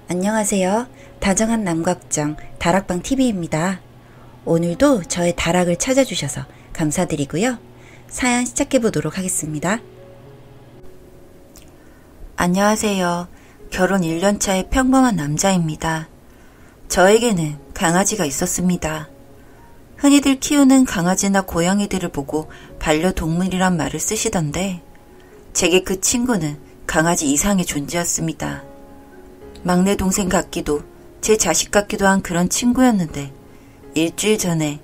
안녕하세요. 다정한 남걱정 다락방TV입니다. 오늘도 저의 다락을 찾아주셔서 감사드리고요. 사연 시작해보도록 하겠습니다. 안녕하세요. 결혼 1년차의 평범한 남자입니다. 저에게는 강아지가 있었습니다. 흔히들 키우는 강아지나 고양이들을 보고 반려동물이란 말을 쓰시던데 제게 그 친구는 강아지 이상의 존재였습니다. 막내 동생 같기도 제 자식 같기도 한 그런 친구였는데 일주일 전에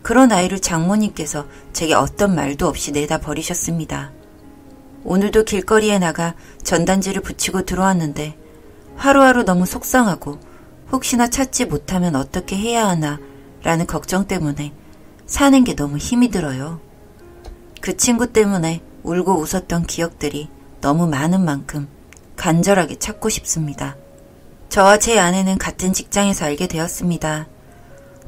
그런 아이를 장모님께서 제게 어떤 말도 없이 내다 버리셨습니다. 오늘도 길거리에 나가 전단지를 붙이고 들어왔는데 하루하루 너무 속상하고 혹시나 찾지 못하면 어떻게 해야 하나 라는 걱정 때문에 사는 게 너무 힘이 들어요. 그 친구 때문에 울고 웃었던 기억들이 너무 많은 만큼 간절하게 찾고 싶습니다. 저와 제 아내는 같은 직장에서 알게 되었습니다.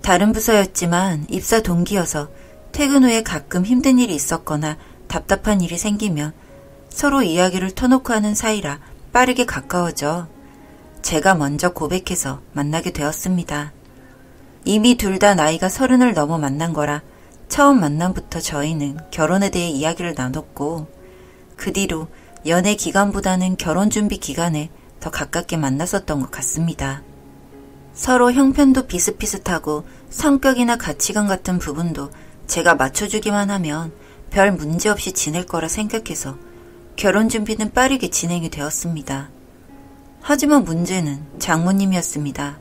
다른 부서였지만 입사 동기여서 퇴근 후에 가끔 힘든 일이 있었거나 답답한 일이 생기면 서로 이야기를 터놓고 하는 사이라 빠르게 가까워져 제가 먼저 고백해서 만나게 되었습니다. 이미 둘 다 나이가 30을 넘어 만난 거라 처음 만남부터 저희는 결혼에 대해 이야기를 나눴고 그 뒤로 연애 기간보다는 결혼 준비 기간에 더 가깝게 만났었던 것 같습니다. 서로 형편도 비슷비슷하고 성격이나 가치관 같은 부분도 제가 맞춰주기만 하면 별 문제 없이 지낼 거라 생각해서 결혼 준비는 빠르게 진행이 되었습니다. 하지만 문제는 장모님이었습니다.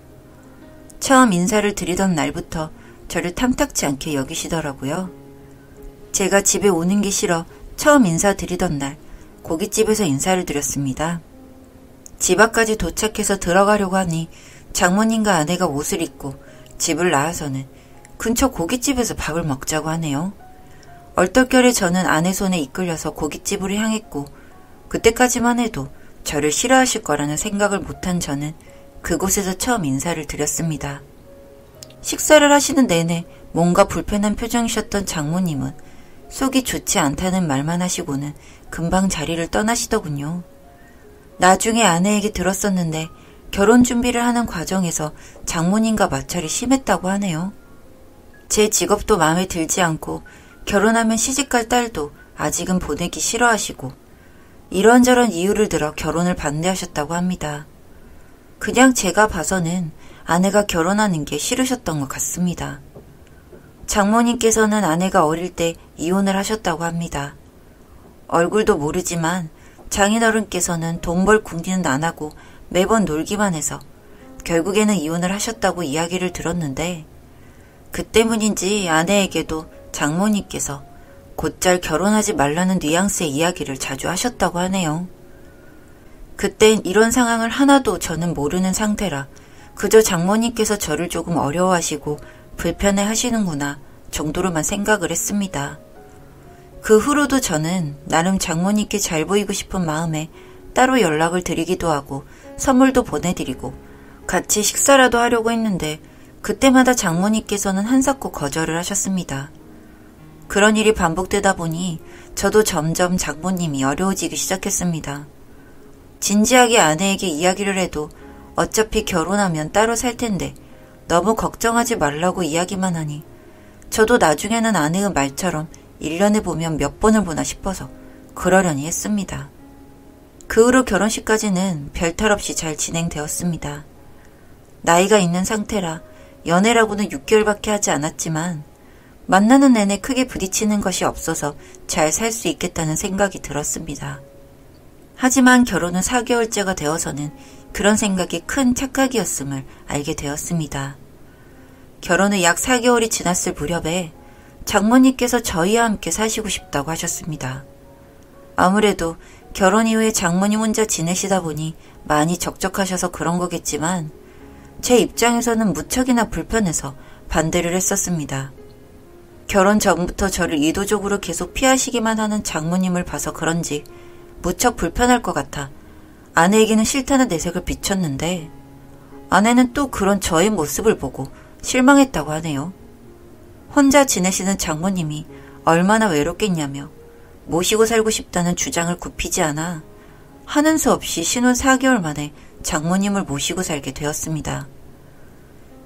처음 인사를 드리던 날부터 저를 탐탁치 않게 여기시더라고요. 제가 집에 오는 게 싫어 처음 인사드리던 날 고깃집에서 인사를 드렸습니다. 집 앞까지 도착해서 들어가려고 하니 장모님과 아내가 옷을 입고 집을 나와서는 근처 고깃집에서 밥을 먹자고 하네요. 얼떨결에 저는 아내 손에 이끌려서 고깃집으로 향했고 그때까지만 해도 저를 싫어하실 거라는 생각을 못한 저는 그곳에서 처음 인사를 드렸습니다. 식사를 하시는 내내 뭔가 불편한 표정이셨던 장모님은 속이 좋지 않다는 말만 하시고는 금방 자리를 떠나시더군요. 나중에 아내에게 들었었는데 결혼 준비를 하는 과정에서 장모님과 마찰이 심했다고 하네요. 제 직업도 마음에 들지 않고 결혼하면 시집갈 딸도 아직은 보내기 싫어하시고 이런저런 이유를 들어 결혼을 반대하셨다고 합니다. 그냥 제가 봐서는 아내가 결혼하는 게 싫으셨던 것 같습니다. 장모님께서는 아내가 어릴 때 이혼을 하셨다고 합니다. 얼굴도 모르지만 장인어른께서는 돈 벌 궁리는 안 하고 매번 놀기만 해서 결국에는 이혼을 하셨다고 이야기를 들었는데 그 때문인지 아내에게도 장모님께서 곧잘 결혼하지 말라는 뉘앙스의 이야기를 자주 하셨다고 하네요. 그땐 이런 상황을 하나도 저는 모르는 상태라 그저 장모님께서 저를 조금 어려워하시고 불편해 하시는구나 정도로만 생각을 했습니다. 그 후로도 저는 나름 장모님께 잘 보이고 싶은 마음에 따로 연락을 드리기도 하고 선물도 보내드리고 같이 식사라도 하려고 했는데 그때마다 장모님께서는 한사코 거절을 하셨습니다. 그런 일이 반복되다 보니 저도 점점 장모님이 어려워지기 시작했습니다. 진지하게 아내에게 이야기를 해도 어차피 결혼하면 따로 살 텐데 너무 걱정하지 말라고 이야기만 하니 저도 나중에는 아내의 말처럼 1년에 보면 몇 번을 보나 싶어서 그러려니 했습니다. 그 후로 결혼식까지는 별탈 없이 잘 진행되었습니다. 나이가 있는 상태라 연애라고는 6개월밖에 하지 않았지만 만나는 내내 크게 부딪히는 것이 없어서 잘 살 수 있겠다는 생각이 들었습니다. 하지만 결혼은 4개월째가 되어서는 그런 생각이 큰 착각이었음을 알게 되었습니다. 결혼 후 약 4개월이 지났을 무렵에 장모님께서 저희와 함께 사시고 싶다고 하셨습니다. 아무래도 결혼 이후에 장모님 혼자 지내시다 보니 많이 적적하셔서 그런 거겠지만 제 입장에서는 무척이나 불편해서 반대를 했었습니다. 결혼 전부터 저를 의도적으로 계속 피하시기만 하는 장모님을 봐서 그런지 무척 불편할 것 같아 아내에게는 싫다는 내색을 비쳤는데 아내는 또 그런 저의 모습을 보고 실망했다고 하네요. 혼자 지내시는 장모님이 얼마나 외롭겠냐며 모시고 살고 싶다는 주장을 굽히지 않아 하는 수 없이 신혼 4개월 만에 장모님을 모시고 살게 되었습니다.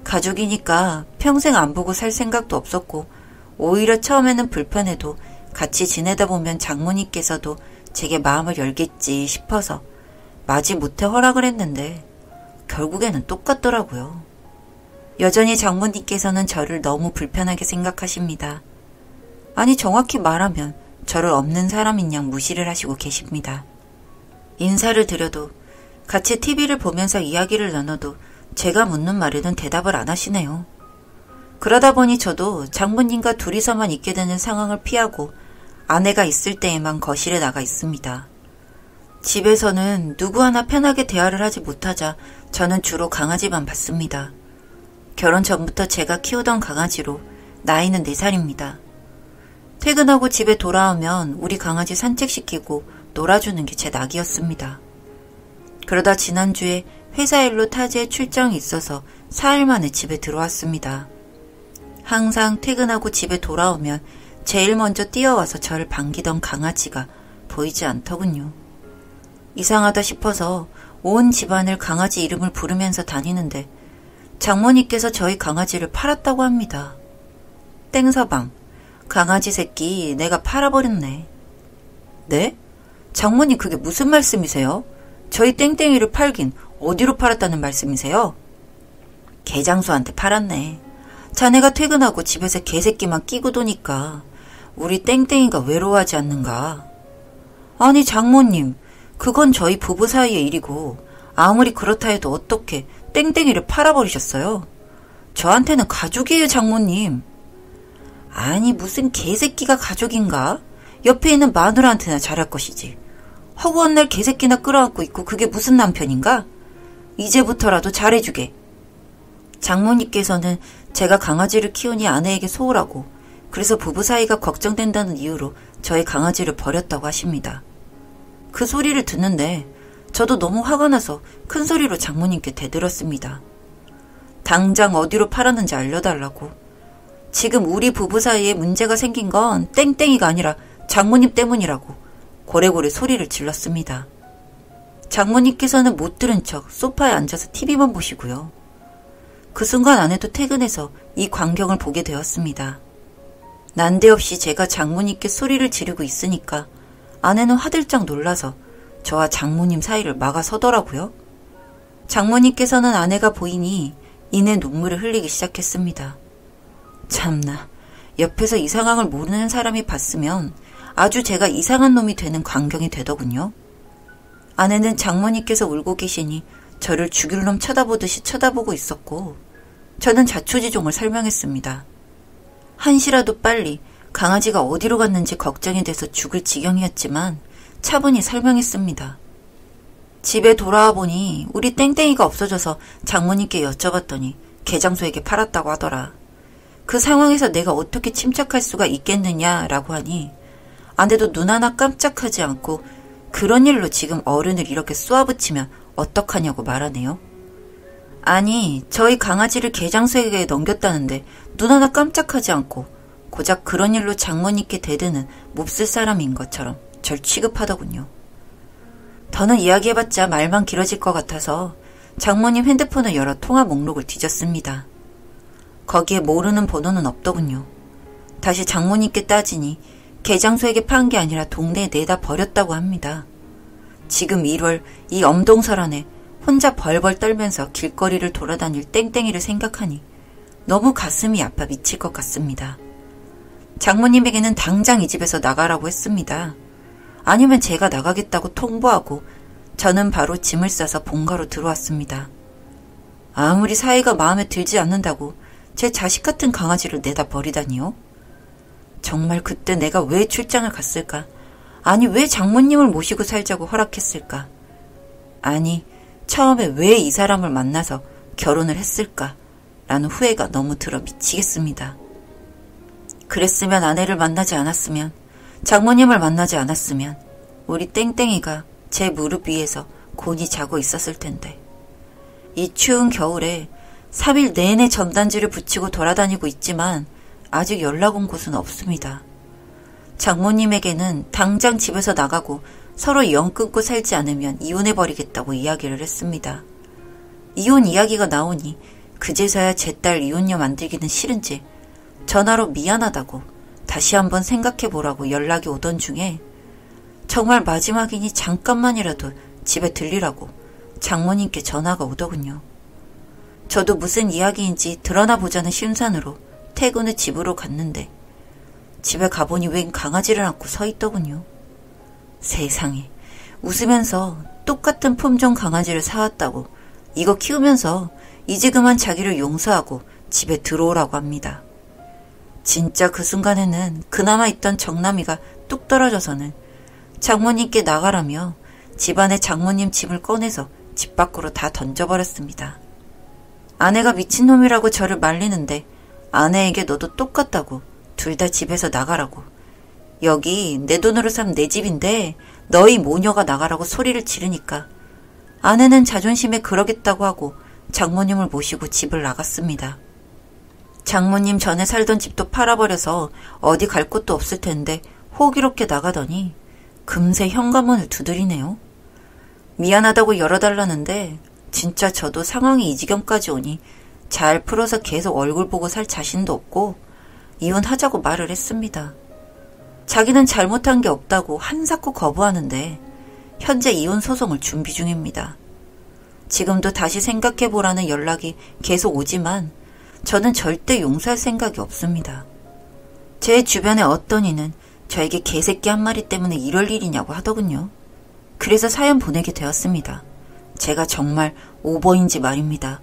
가족이니까 평생 안 보고 살 생각도 없었고 오히려 처음에는 불편해도 같이 지내다 보면 장모님께서도 제게 마음을 열겠지 싶어서 마지못해 허락을 했는데 결국에는 똑같더라고요. 여전히 장모님께서는 저를 너무 불편하게 생각하십니다. 아니 정확히 말하면 저를 없는 사람인 양 무시를 하시고 계십니다. 인사를 드려도 같이 TV를 보면서 이야기를 나눠도 제가 묻는 말에는 대답을 안 하시네요. 그러다 보니 저도 장모님과 둘이서만 있게 되는 상황을 피하고 아내가 있을 때에만 거실에 나가 있습니다. 집에서는 누구 하나 편하게 대화를 하지 못하자 저는 주로 강아지만 봤습니다. 결혼 전부터 제가 키우던 강아지로 나이는 4살입니다. 퇴근하고 집에 돌아오면 우리 강아지 산책시키고 놀아주는 게 제 낙이었습니다. 그러다 지난주에 회사 일로 타지에 출장이 있어서 4일 만에 집에 들어왔습니다. 항상 퇴근하고 집에 돌아오면 제일 먼저 뛰어와서 저를 반기던 강아지가 보이지 않더군요. 이상하다 싶어서 온 집안을 강아지 이름을 부르면서 다니는데 장모님께서 저희 강아지를 팔았다고 합니다. 땡서방, 강아지 새끼 내가 팔아버렸네. 네? 장모님 그게 무슨 말씀이세요? 저희 땡땡이를 팔긴 어디로 팔았다는 말씀이세요? 개장수한테 팔았네. 자네가 퇴근하고 집에서 개새끼만 끼고 도니까 우리 땡땡이가 외로워하지 않는가. 아니 장모님, 그건 저희 부부 사이의 일이고 아무리 그렇다 해도 어떻게 땡땡이를 팔아버리셨어요? 저한테는 가족이에요 장모님. 아니 무슨 개새끼가 가족인가? 옆에 있는 마누라한테나 잘할 것이지. 허구한 날 개새끼나 끌어안고 있고 그게 무슨 남편인가? 이제부터라도 잘해주게. 장모님께서는 제가 강아지를 키우니 아내에게 소홀하고 그래서 부부 사이가 걱정된다는 이유로 저의 강아지를 버렸다고 하십니다. 그 소리를 듣는데 저도 너무 화가 나서 큰 소리로 장모님께 대들었습니다. 당장 어디로 팔았는지 알려달라고. 지금 우리 부부 사이에 문제가 생긴 건 땡땡이가 아니라 장모님 때문이라고 고래고래 소리를 질렀습니다. 장모님께서는 못 들은 척 소파에 앉아서 TV만 보시고요. 그 순간 아내도 퇴근해서 이 광경을 보게 되었습니다. 난데없이 제가 장모님께 소리를 지르고 있으니까 아내는 화들짝 놀라서 저와 장모님 사이를 막아서더라고요. 장모님께서는 아내가 보이니 이내 눈물을 흘리기 시작했습니다. 참나, 옆에서 이 상황을 모르는 사람이 봤으면 아주 제가 이상한 놈이 되는 광경이 되더군요. 아내는 장모님께서 울고 계시니 저를 죽일 놈 쳐다보듯이 쳐다보고 있었고 저는 자초지종을 설명했습니다. 한시라도 빨리 강아지가 어디로 갔는지 걱정이 돼서 죽을 지경이었지만 차분히 설명했습니다. 집에 돌아와 보니 우리 땡땡이가 없어져서 장모님께 여쭤봤더니 개장수에게 팔았다고 하더라. 그 상황에서 내가 어떻게 침착할 수가 있겠느냐라고 하니 아내도 눈 하나 깜짝하지 않고 그런 일로 지금 어른을 이렇게 쏘아붙이면 어떡하냐고 말하네요. 아니, 저희 강아지를 개장수에게 넘겼다는데 눈 하나 깜짝하지 않고 고작 그런 일로 장모님께 대드는 몹쓸 사람인 것처럼 절 취급하더군요. 더는 이야기해봤자 말만 길어질 것 같아서 장모님 핸드폰을 열어 통화 목록을 뒤졌습니다. 거기에 모르는 번호는 없더군요. 다시 장모님께 따지니 개장수에게 판 게 아니라 동네에 내다 버렸다고 합니다. 지금 1월 이 엄동설안에 혼자 벌벌 떨면서 길거리를 돌아다닐 땡땡이를 생각하니 너무 가슴이 아파 미칠 것 같습니다. 장모님에게는 당장 이 집에서 나가라고 했습니다. 아니면 제가 나가겠다고 통보하고 저는 바로 짐을 싸서 본가로 들어왔습니다. 아무리 사이가 마음에 들지 않는다고 제 자식 같은 강아지를 내다 버리다니요? 정말 그때 내가 왜 출장을 갔을까? 아니 왜 장모님을 모시고 살자고 허락했을까? 아니 처음에 왜 이 사람을 만나서 결혼을 했을까? 라는 후회가 너무 들어 미치겠습니다. 그랬으면 아내를 만나지 않았으면 장모님을 만나지 않았으면 우리 땡땡이가 제 무릎 위에서 곤히 자고 있었을 텐데 이 추운 겨울에 3일 내내 전단지를 붙이고 돌아다니고 있지만 아직 연락 온 곳은 없습니다. 장모님에게는 당장 집에서 나가고 서로 영 끊고 살지 않으면 이혼해버리겠다고 이야기를 했습니다. 이혼 이야기가 나오니 그제서야 제 딸 이혼녀 만들기는 싫은지 전화로 미안하다고 다시 한번 생각해보라고 연락이 오던 중에 정말 마지막이니 잠깐만이라도 집에 들리라고 장모님께 전화가 오더군요. 저도 무슨 이야기인지 드러나 보자는 심산으로 퇴근 후 집으로 갔는데 집에 가보니 웬 강아지를 안고 서 있더군요. 세상에, 웃으면서 똑같은 품종 강아지를 사왔다고 이거 키우면서 이제 그만 자기를 용서하고 집에 들어오라고 합니다. 진짜 그 순간에는 그나마 있던 정남이가 뚝 떨어져서는 장모님께 나가라며 집안에 장모님 짐을 꺼내서 집 밖으로 다 던져버렸습니다. 아내가 미친놈이라고 저를 말리는데 아내에게 너도 똑같다고 둘 다 집에서 나가라고, 여기 내 돈으로 산 내 집인데 너희 모녀가 나가라고 소리를 지르니까 아내는 자존심에 그러겠다고 하고 장모님을 모시고 집을 나갔습니다. 장모님 전에 살던 집도 팔아버려서 어디 갈 곳도 없을 텐데 호기롭게 나가더니 금세 현관문을 두드리네요. 미안하다고 열어달라는데 진짜 저도 상황이 이 지경까지 오니 잘 풀어서 계속 얼굴 보고 살 자신도 없고 이혼하자고 말을 했습니다. 자기는 잘못한 게 없다고 한사코 거부하는데 현재 이혼 소송을 준비 중입니다. 지금도 다시 생각해보라는 연락이 계속 오지만 저는 절대 용서할 생각이 없습니다. 제 주변에 어떤 이는 저에게 개새끼 한 마리 때문에 이럴 일이냐고 하더군요. 그래서 사연 보내게 되었습니다. 제가 정말 오버인지 말입니다.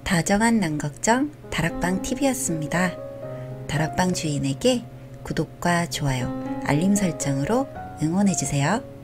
다정한 남걱정 다락방TV였습니다. 다락방 주인에게 구독과 좋아요, 알림 설정으로 응원해주세요.